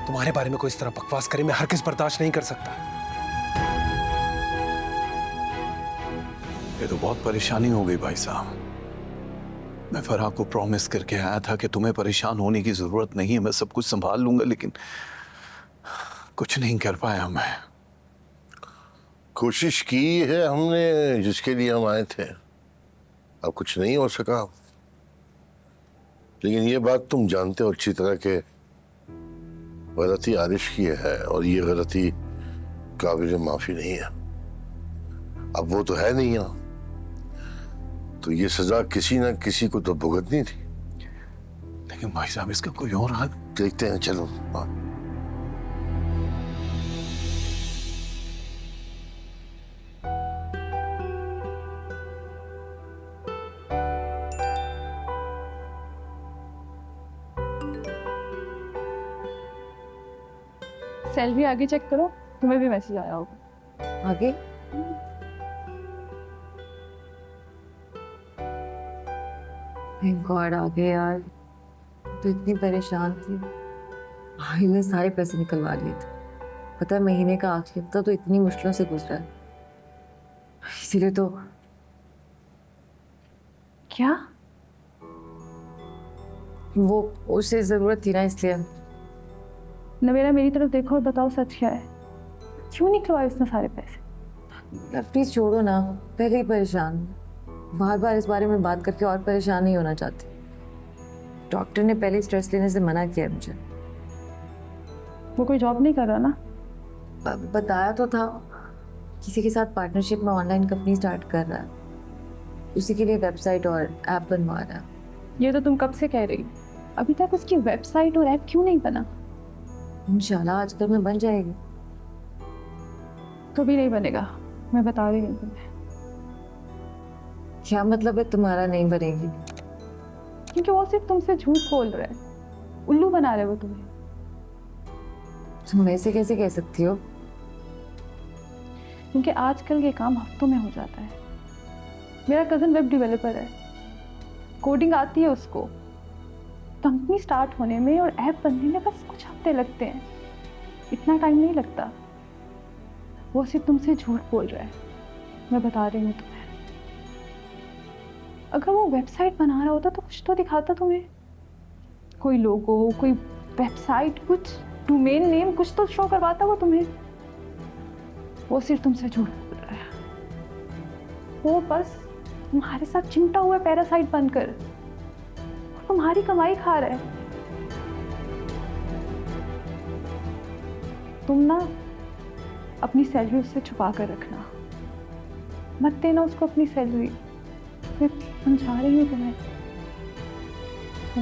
तुम्हारे बारे में कोई इस तरह बकवास करे मैं हरगिज़ बर्दाश्त नहीं कर सकता। ये तो बहुत परेशानी हो गई भाई साहब। मैं फराह को प्रॉमिस करके आया था कि तुम्हें परेशान होने की जरूरत नहीं है, मैं सब कुछ संभाल लूंगा, लेकिन कुछ नहीं कर पाया मैं। कोशिश की है हमने जिसके लिए हम आए थे, अब कुछ नहीं हो सका। लेकिन ये बात तुम जानते हो अच्छी तरह के गलती आरिश की है और ये गलती काबिल माफी नहीं है। अब वो तो है नहीं यहाँ, तो ये सजा किसी ना किसी को तो भुगतनी थी। लेकिन भाई साहब इसका कोई और हाल? देखते हैं, चलो। सैलरी आगे चेक करो, तुम्हें भी मैसेज आया होगा। आगे? थैंक गॉड आ गए यार। तो इतनी परेशान थी, भाई ने सारे पैसे निकलवा लिए थे। पता है महीने का आखिरी हफ्ता तो इतनी मुश्किलों से गुजरा है, इसीलिए तो। क्या? वो उसे जरूरत थी ना, इसलिए। नवेरा मेरी तरफ देखो और बताओ सच क्या है। क्यों निकलवाए उसने सारे पैसे? प्लीज छोड़ो ना, पहले ही परेशान हूं। बार बार इस बारे में बात करके और परेशान नहीं होना चाहती। डॉक्टर ने पहले स्ट्रेस लेने से मना किया है मुझे। वो कोई जॉब नहीं कर रहा ना? बताया तो था, किसी के साथ पार्टनरशिप में ऑनलाइन कंपनी स्टार्ट कर रहा है, उसी के लिए वेबसाइट और ऐप बनवा रहा है। ये तो तुम कब से कह रही हो, अभी तक उसकी वेबसाइट और ऐप क्यों नहीं बना? इंशाल्लाह आजकल में बन जाएगी। तो भी नहीं बनेगा, मैं बता रही हूँ तुम्हें। क्या मतलब है तुम्हारा नहीं बनेगी? क्योंकि वो सिर्फ तुमसे झूठ बोल रहा है, उल्लू बना रहे वो तुम्हें। तुम वैसे कैसे कह सकती हो? क्योंकि आजकल ये काम हफ्तों में हो जाता है। मेरा कजन वेब डेवलपर है, कोडिंग आती है उसको। कंपनी स्टार्ट होने में और ऐप बनने में बस कुछ हफ्ते लगते हैं, इतना टाइम नहीं लगता। वो सिर्फ तुमसे झूठ बोल रहा है, मैं बता रही हूँ तुम्हें। अगर वो वेबसाइट बना रहा होता तो कुछ तो दिखाता तुम्हें, कोई लोगो, कोई वेबसाइट, कुछ डोमेन नेम कुछ तो शो करवाता वो तुम्हें। वो सिर्फ तुमसे झूठ बोल रहा है। वो बस तुम्हारे साथ चिमटा हुआ पैरासाइट बनकर तुम्हारी कमाई खा रहा है। तुम ना अपनी सैलरी उससे छुपा कर रखना, मत देना उसको अपनी सैलरी। मैं समझा रही हूँ तुम्हें,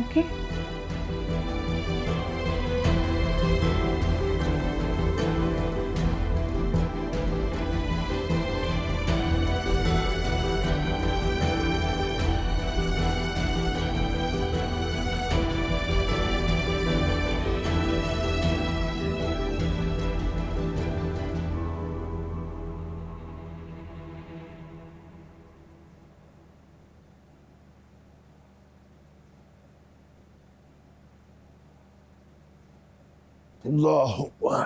ओके? अल्लाह अकबर।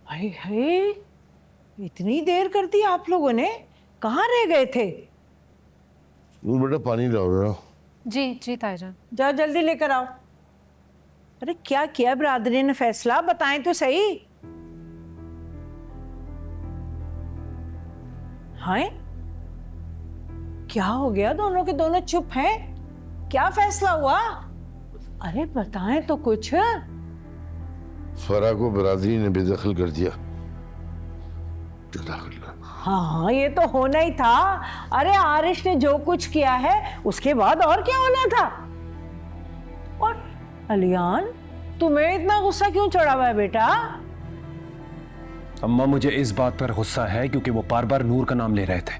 हाय हाय, इतनी देर कर दी आप लोगों ने, कहाँ रह गए थे? बेटा पानी लाओ जरा। जी जी ताईजान। जाओ जल्दी लेकर आओ। अरे क्या किया बिरादरी ने फैसला, बताएं तो सही। हाय, क्या हो गया? दोनों के दोनों चुप हैं, क्या फैसला हुआ? अरे बताएं तो कुछ। फराह को बिरादरी ने बेदखल कर दिया। हाँ हाँ, ये तो होना ही था। अरे आरिश ने जो कुछ किया है उसके बाद और क्या होना था। और अलियान, तुम्हें इतना गुस्सा क्यों चढ़ा हुआ है बेटा? अम्मा मुझे इस बात पर गुस्सा है क्योंकि वो बार बार नूर का नाम ले रहे थे।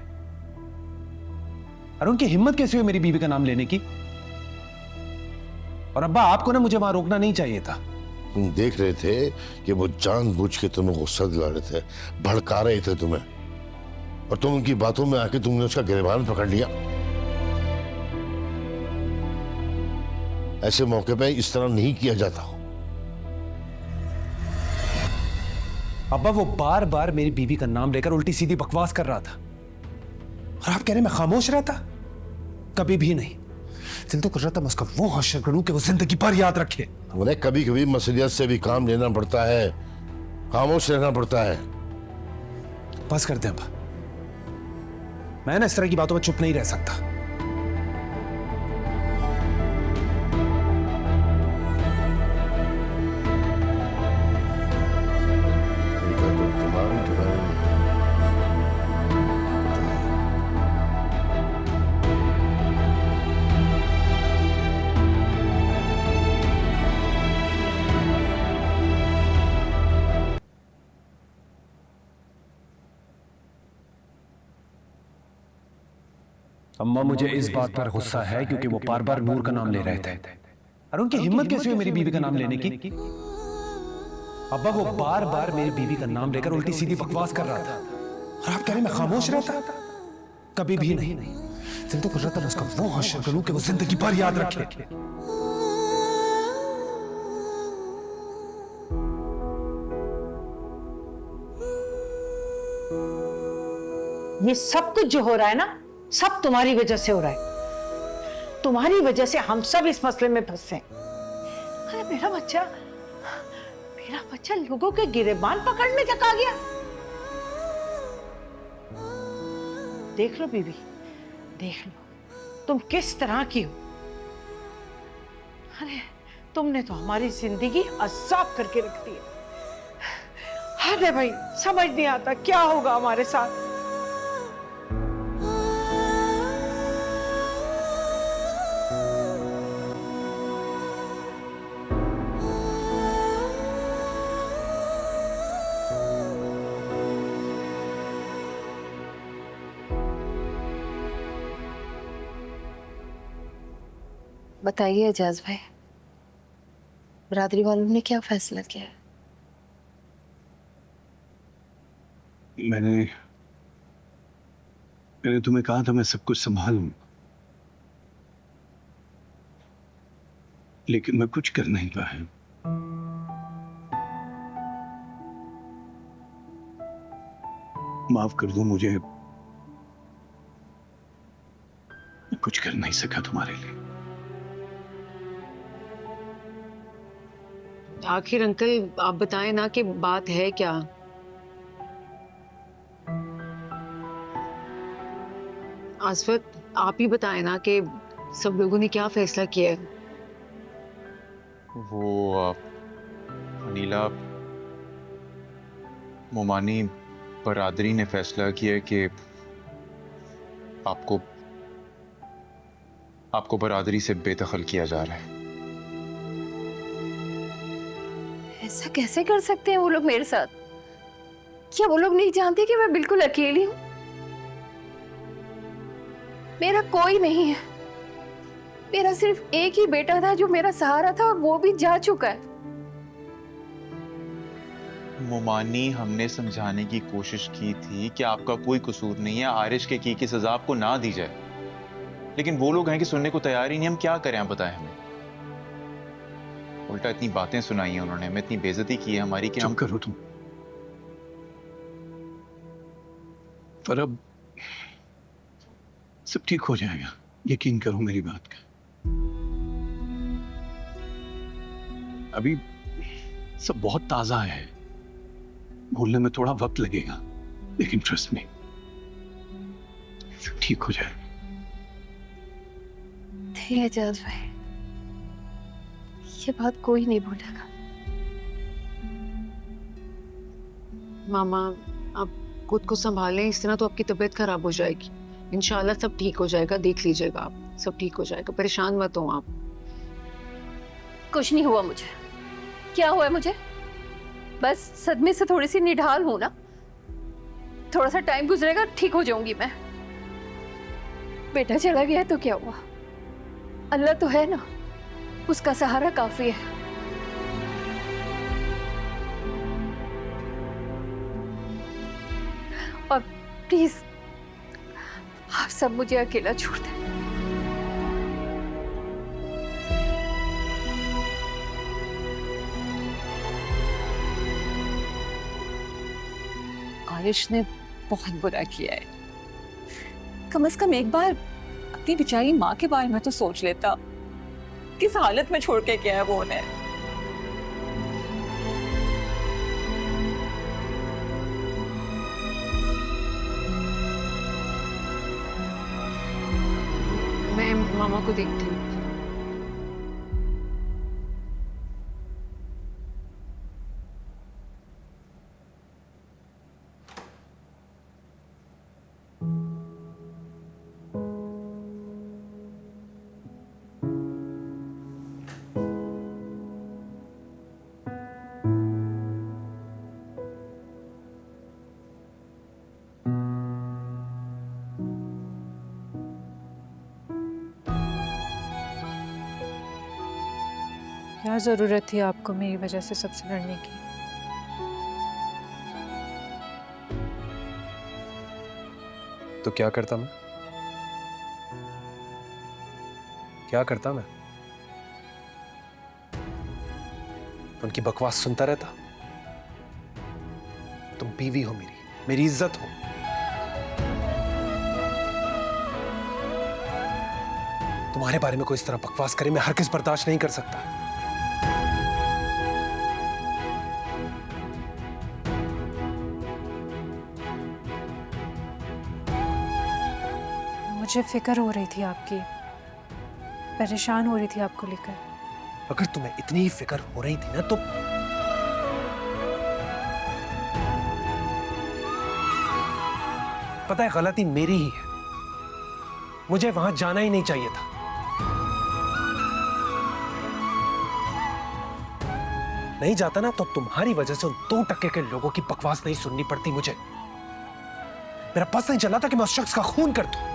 और उनकी हिम्मत कैसे हुई मेरी बीवी का नाम लेने की? और अब्बा आपको ना मुझे वहां रोकना नहीं चाहिए था। तुम देख रहे थे कि वो जानबूझ के तुम्हें गुस्सा दिला रहे थे, भड़का रहे थे तुम्हें, और तुम उनकी बातों में आके तुमने उसका गिरबान पकड़ लिया। ऐसे मौके पे इस तरह नहीं किया जाता। अब्बा वो बार बार मेरी बीवी का नाम लेकर उल्टी सीधी बकवास कर रहा था और आप कह रहे मैं खामोश रहता? कभी भी नहीं। दिल तो कर रहा था मैं उसका वो हश्र करूं कि वो जिंदगी भर याद रखे। उन्हें कभी कभी मसलियत से भी काम लेना पड़ता है, खामोश रहना पड़ता है। बस कर दे अब्बा, मैं ना इस तरह की बातों में चुप नहीं रह सकता। अम्मा मुझे इस बात पर गुस्सा है क्योंकि वो बार बार नूर का नाम ले रहे थे और उनकी हिम्मत कैसे हुई मेरी बीवी का नाम लेने की? अब्बा वो बार बार मेरी बीवी का नाम लेकर उल्टी सीधी बकवास कर रहा था और आप कह रहे मैं खामोश रहता? कभी भी नहीं। दिल तो कर रहा था मैं उसका वो हश्र करूं कि वो जिंदगी भर याद रखे। ये सब कुछ जो हो रहा है ना, सब तुम्हारी वजह से हो रहा है। तुम्हारी वजह से हम सब इस मसले में फंसे हैं। अरे मेरा बच्चा लोगों के गिरेबान पकड़ने तक आ गया। देख लो बीबी, देख लो तुम किस तरह की हो। अरे तुमने तो हमारी जिंदगी अजाब करके रख दी है। अरे भाई समझ नहीं आता क्या होगा हमारे साथ। बताइए एजाज भाई, बिरादरी वालों ने क्या फैसला किया है? मैंने तुम्हें कहा था मैं सब कुछ संभालूं, लेकिन मैं कुछ कर नहीं पाया। माफ कर दो मुझे, मैं कुछ कर नहीं सका तुम्हारे लिए। आखिर अंकल आप बताएं ना कि बात है क्या? आसफत आप ही बताएं ना कि सब लोगों ने क्या फैसला किया है? वो अनीला, मोमानी बरादरी ने फैसला किया कि आपको बरादरी से बेदखल किया जा रहा है। ऐसा कैसे कर सकते हैं वो लोग मेरे साथ? क्या वो लोग नहीं जानते कि मैं बिल्कुल अकेली हूं? मेरा कोई नहीं है। मेरा सिर्फ एक ही बेटा था जो मेरा सहारा था और वो भी जा चुका है। मोमानी, हमने समझाने की कोशिश की थी कि आपका कोई कसूर नहीं है, आरिश के की सजा आपको ना दी जाए, लेकिन वो लोग हैं कि सुनने को तैयार ही नहीं। हम क्या करें, आप बताएं हमें। उल्टा इतनी बातें सुनाई हैं उन्होंने, हमें इतनी बेइज्जती की है हमारी कि हम करो तुम। पर अब सब ठीक हो जाएगा, यकीन करो मेरी बात का। अभी सब बहुत ताजा है, भूलने में थोड़ा वक्त लगेगा, लेकिन ट्रस्ट मी सब ठीक हो जाएगा। ठीक है एजाज भाई, ये बात कोई नहीं भूलेगा। मामा आप खुद को संभालें, इस तरह तो आपकी तबीयत खराब हो जाएगी। इंशाल्लाह सब ठीक हो जाएगा, देख लीजिएगा आप, सब ठीक हो जाएगा, परेशान मत हो आप। कुछ नहीं हुआ मुझे। क्या हुआ है मुझे? बस सदमे से थोड़ी सी निढाल हूं ना, थोड़ा सा टाइम गुजरेगा ठीक हो जाऊंगी मैं। बेटा चला गया तो क्या हुआ, अल्लाह तो है ना, उसका सहारा काफी है। और प्लीज आप सब मुझे अकेला छोड़ दें। आरिश ने बहुत बुरा किया है। कम से कम एक बार अपनी बेचारी माँ के बारे में तो सोच लेता, किस हालत में छोड़ के गया है वो उन्हें। मैं मामा को देखती हूँ। क्या जरूरत थी आपको मेरी वजह से सबसे लड़ने की? तो क्या करता मैं? क्या करता मैं? उनकी बकवास सुनता रहता? तुम बीवी हो मेरी इज्जत हो। तुम्हारे बारे में कोई इस तरह बकवास करे मैं हरगिज़ बर्दाश्त नहीं कर सकता। मुझे फिक्र हो रही थी आपकी, परेशान हो रही थी आपको लेकर। अगर तुम्हें इतनी ही फिक्र हो रही थी ना तो पता है गलती मेरी ही है। मुझे वहां जाना ही नहीं चाहिए था। नहीं जाता ना तो तुम्हारी वजह से उन 2% के लोगों की बकवास नहीं सुननी पड़ती मुझे। मेरा बस नहीं चला था कि मैं उस शख्स का खून कर दूं।